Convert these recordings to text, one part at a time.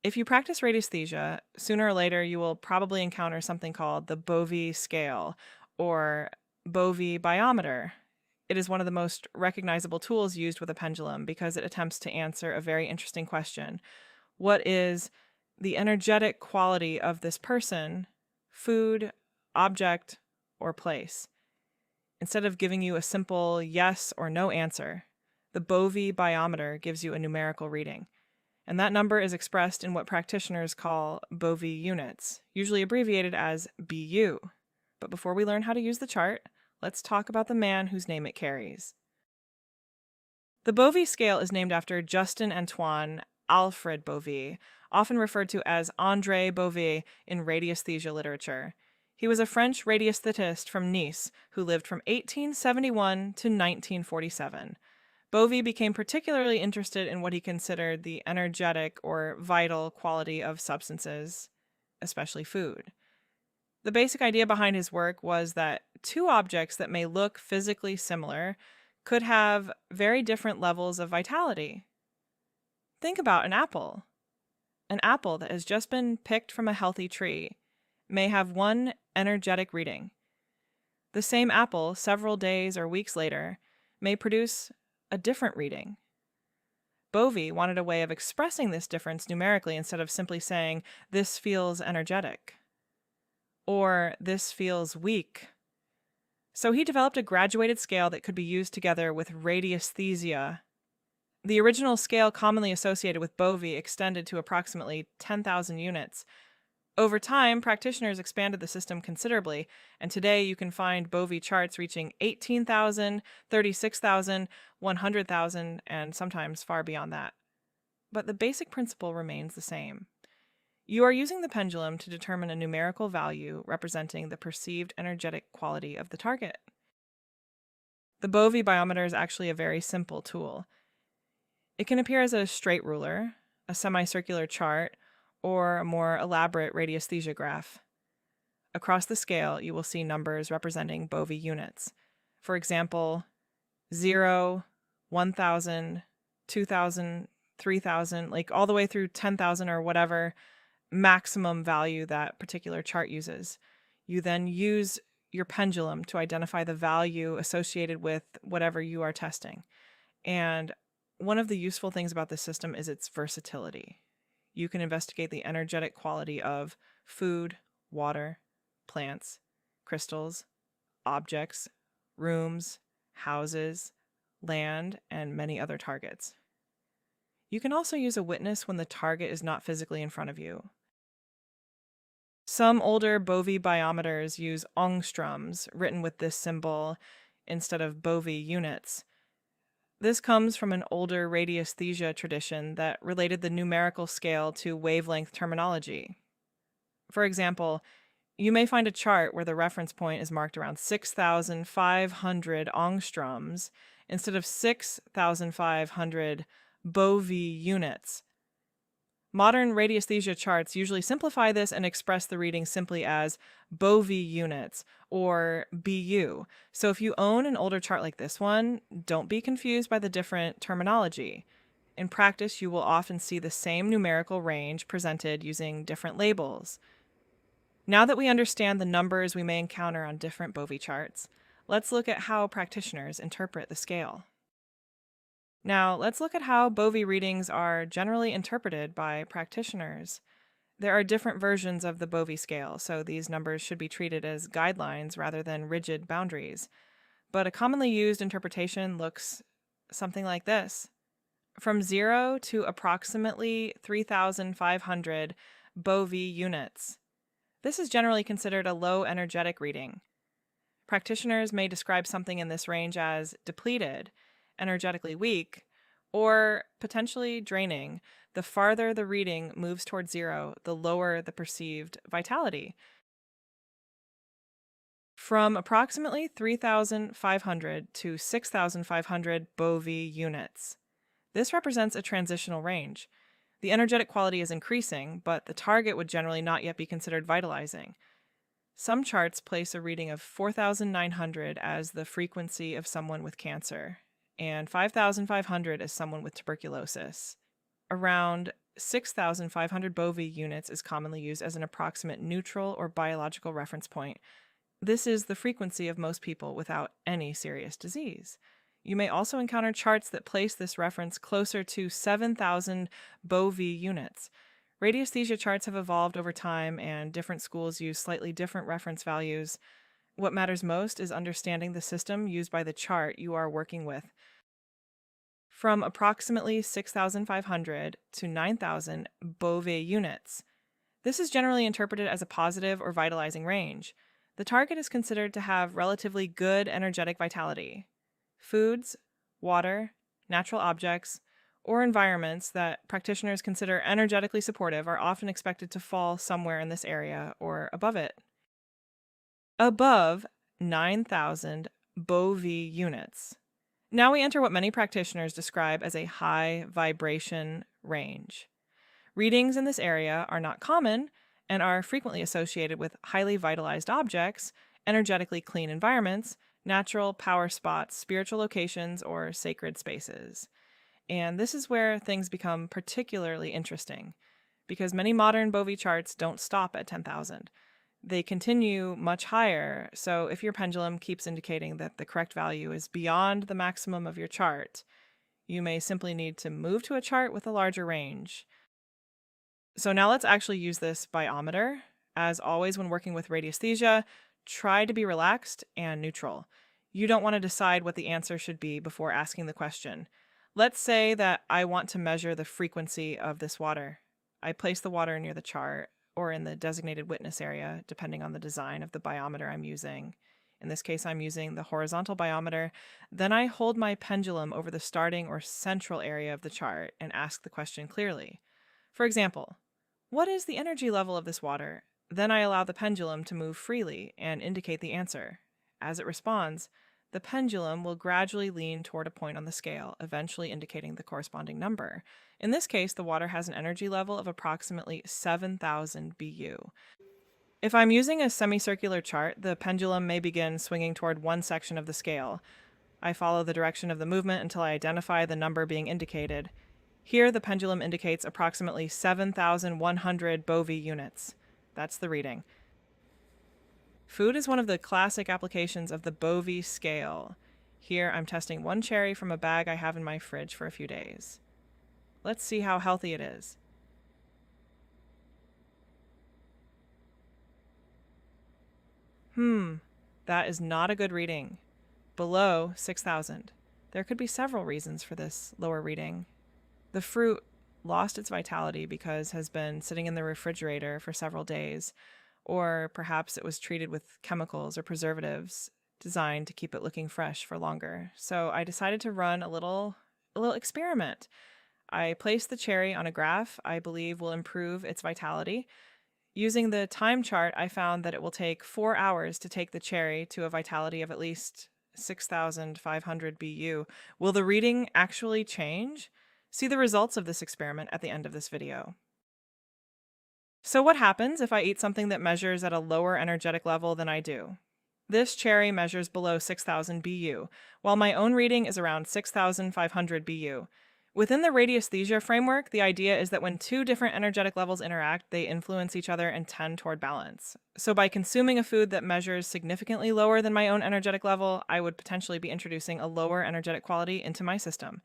If you practice radiesthesia, sooner or later you will probably encounter something called the Bovis scale or Bovis biometer. It is one of the most recognizable tools used with a pendulum because it attempts to answer a very interesting question. What is the energetic quality of this person, food, object, or place? Instead of giving you a simple yes or no answer, the Bovis biometer gives you a numerical reading. And that number is expressed in what practitioners call Bovis units, usually abbreviated as BU. But before we learn how to use the chart, let's talk about the man whose name it carries. The Bovis scale is named after Justin Antoine Alfred Bovis, often referred to as André Bovis in radiesthesia literature. He was a French radiesthetist from Nice who lived from 1871 to 1947. Bovis became particularly interested in what he considered the energetic or vital quality of substances, especially food. The basic idea behind his work was that two objects that may look physically similar could have very different levels of vitality. Think about an apple. An apple that has just been picked from a healthy tree may have one energetic reading. The same apple, several days or weeks later, may produce a different reading. Bovis wanted a way of expressing this difference numerically instead of simply saying, "This feels energetic," or "This feels weak." So he developed a graduated scale that could be used together with radiesthesia. The original scale commonly associated with Bovis extended to approximately 10,000 units. Over time, practitioners expanded the system considerably, and today you can find Bovis charts reaching 18,000, 36,000, 100,000, and sometimes far beyond that. But the basic principle remains the same. You are using the pendulum to determine a numerical value representing the perceived energetic quality of the target. The Bovis biometer is actually a very simple tool. It can appear as a straight ruler, a semicircular chart, or a more elaborate radiesthesia graph. Across the scale, you will see numbers representing Bovis units. For example, 0, 1,000, 2,000, 3,000, like all the way through 10,000 or whatever maximum value that particular chart uses. You then use your pendulum to identify the value associated with whatever you are testing. And one of the useful things about this system is its versatility. You can investigate the energetic quality of food, water, plants, crystals, objects, rooms, houses, land, and many other targets. You can also use a witness when the target is not physically in front of you. Some older Bovis biometers use angstroms, written with this symbol, instead of Bovis units. This comes from an older radiesthesia tradition that related the numerical scale to wavelength terminology. For example, you may find a chart where the reference point is marked around 6,500 angstroms instead of 6,500 Bovis units. Modern radiesthesia charts usually simplify this and express the reading simply as Bovis units or BU. So if you own an older chart like this one, don't be confused by the different terminology. In practice, you will often see the same numerical range presented using different labels. Now that we understand the numbers we may encounter on different Bovis charts, let's look at how practitioners interpret the scale. Now, let's look at how Bovis readings are generally interpreted by practitioners. There are different versions of the Bovis scale, so these numbers should be treated as guidelines rather than rigid boundaries. But a commonly used interpretation looks something like this. From 0 to approximately 3,500 Bovis units. This is generally considered a low energetic reading. Practitioners may describe something in this range as depleted, energetically weak, or potentially draining. The farther the reading moves towards 0, the lower the perceived vitality. From approximately 3,500 to 6,500 Bovis units. This represents a transitional range. The energetic quality is increasing, but the target would generally not yet be considered vitalizing. Some charts place a reading of 4,900 as the frequency of someone with cancer, and 5,500 as someone with tuberculosis. Around 6,500 Bovi units is commonly used as an approximate neutral or biological reference point. This is the frequency of most people without any serious disease. You may also encounter charts that place this reference closer to 7,000 Bovi units. Radiesthesia charts have evolved over time, and different schools use slightly different reference values. What matters most is understanding the system used by the chart you are working with. From approximately 6,500 to 9,000 Bovi units. This is generally interpreted as a positive or vitalizing range. The target is considered to have relatively good energetic vitality. Foods, water, natural objects, or environments that practitioners consider energetically supportive are often expected to fall somewhere in this area or above it. Above 9,000 Bovi units. Now we enter what many practitioners describe as a high vibration range. Readings in this area are not common and are frequently associated with highly vitalized objects, energetically clean environments, natural power spots, spiritual locations, or sacred spaces. And this is where things become particularly interesting, because many modern Bovi charts don't stop at 10,000. They continue much higher, so if your pendulum keeps indicating that the correct value is beyond the maximum of your chart, you may simply need to move to a chart with a larger range. So now let's actually use this biometer. As always, when working with radiesthesia, try to be relaxed and neutral. You don't want to decide what the answer should be before asking the question. Let's say that I want to measure the frequency of this water. I place the water near the chart or in the designated witness area, depending on the design of the biometer I'm using. In this case, I'm using the horizontal biometer. Then I hold my pendulum over the starting or central area of the chart and ask the question clearly. For example, what is the energy level of this water? Then I allow the pendulum to move freely and indicate the answer. As it responds, the pendulum will gradually lean toward a point on the scale, eventually indicating the corresponding number. In this case, the water has an energy level of approximately 7,000 BU. If I'm using a semicircular chart, the pendulum may begin swinging toward one section of the scale. I follow the direction of the movement until I identify the number being indicated. Here, the pendulum indicates approximately 7,100 Bovi units. That's the reading. Food is one of the classic applications of the Bovis scale. Here, I'm testing one cherry from a bag I have in my fridge for a few days. Let's see how healthy it is. That is not a good reading. Below 6,000. There could be several reasons for this lower reading. The fruit lost its vitality because has been sitting in the refrigerator for several days, or perhaps it was treated with chemicals or preservatives designed to keep it looking fresh for longer. So I decided to run a little experiment. I placed the cherry on a graph I believe will improve its vitality. Using the time chart, I found that it will take 4 hours to take the cherry to a vitality of at least 6,500 BU. Will the reading actually change? See the results of this experiment at the end of this video. So what happens if I eat something that measures at a lower energetic level than I do? This cherry measures below 6,000 BU, while my own reading is around 6,500 BU. Within the radiesthesia framework, the idea is that when two different energetic levels interact, they influence each other and tend toward balance. So by consuming a food that measures significantly lower than my own energetic level, I would potentially be introducing a lower energetic quality into my system.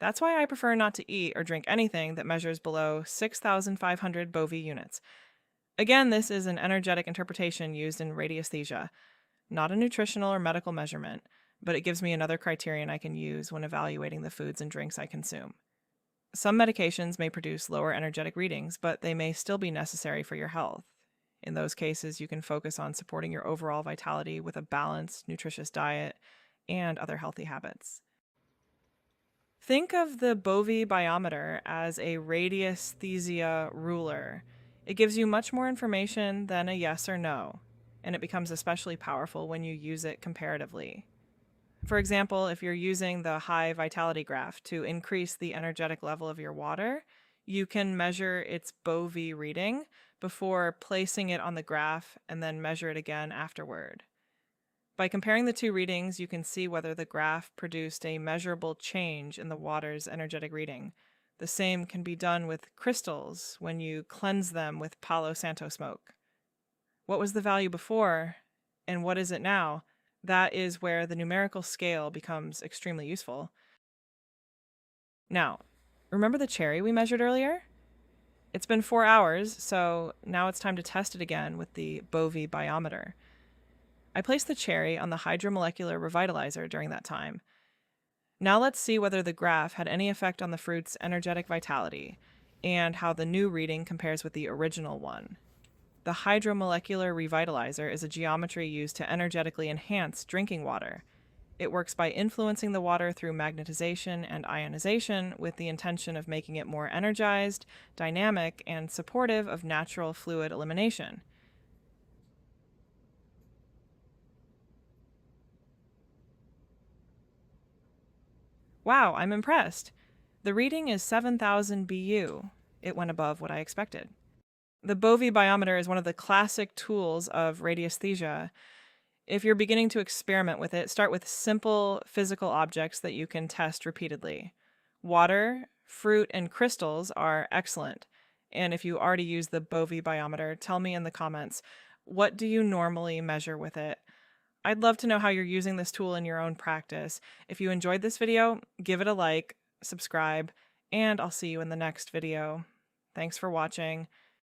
That's why I prefer not to eat or drink anything that measures below 6,500 Bovi units. Again, this is an energetic interpretation used in radiesthesia, not a nutritional or medical measurement, but it gives me another criterion I can use when evaluating the foods and drinks I consume. Some medications may produce lower energetic readings, but they may still be necessary for your health. In those cases, you can focus on supporting your overall vitality with a balanced, nutritious diet and other healthy habits. Think of the Bovis Biometer as a radiesthesia ruler. It gives you much more information than a yes or no, and it becomes especially powerful when you use it comparatively. For example, if you're using the high vitality graph to increase the energetic level of your water, you can measure its Bovis reading before placing it on the graph and then measure it again afterward. By comparing the two readings, you can see whether the graph produced a measurable change in the water's energetic reading. The same can be done with crystals when you cleanse them with Palo Santo smoke. What was the value before, and what is it now? That is where the numerical scale becomes extremely useful. Now, remember the cherry we measured earlier? It's been 4 hours, so now it's time to test it again with the Bovis Biometer. I placed the cherry on the hydromolecular revitalizer during that time. Now let's see whether the graph had any effect on the fruit's energetic vitality, and how the new reading compares with the original one. The hydromolecular revitalizer is a geometry used to energetically enhance drinking water. It works by influencing the water through magnetization and ionization with the intention of making it more energized, dynamic, and supportive of natural fluid elimination. Wow, I'm impressed. The reading is 7,000 BU. It went above what I expected. The Bovis Biometer is one of the classic tools of radiesthesia. If you're beginning to experiment with it, start with simple physical objects that you can test repeatedly. Water, fruit, and crystals are excellent. And if you already use the Bovis Biometer, tell me in the comments, what do you normally measure with it? I'd love to know how you're using this tool in your own practice. If you enjoyed this video, give it a like, subscribe, and I'll see you in the next video. Thanks for watching.